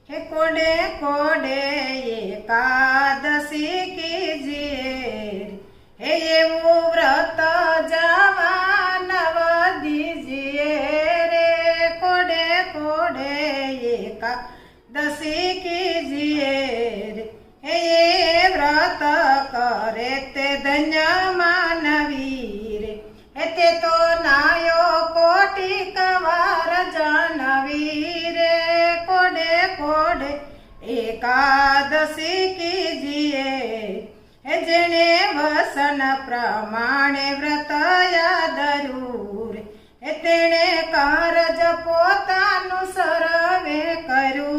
हे कोडे कोडे एकादशी कीजिए हे ये वो व्रत जावा नव दीजिए रे कोडे कोडे एकादशी कीजिए रे हे ये व्रत करे ते धन्य मानवी रे हे ते तो नायो कोटि कवार जानवी रे कोडे कोडे एकादशी कीजिए हे जेने वसन प्रमाणे व्रत यादरू रे हे तेणे कारज पोतानु सर्वे कर्યું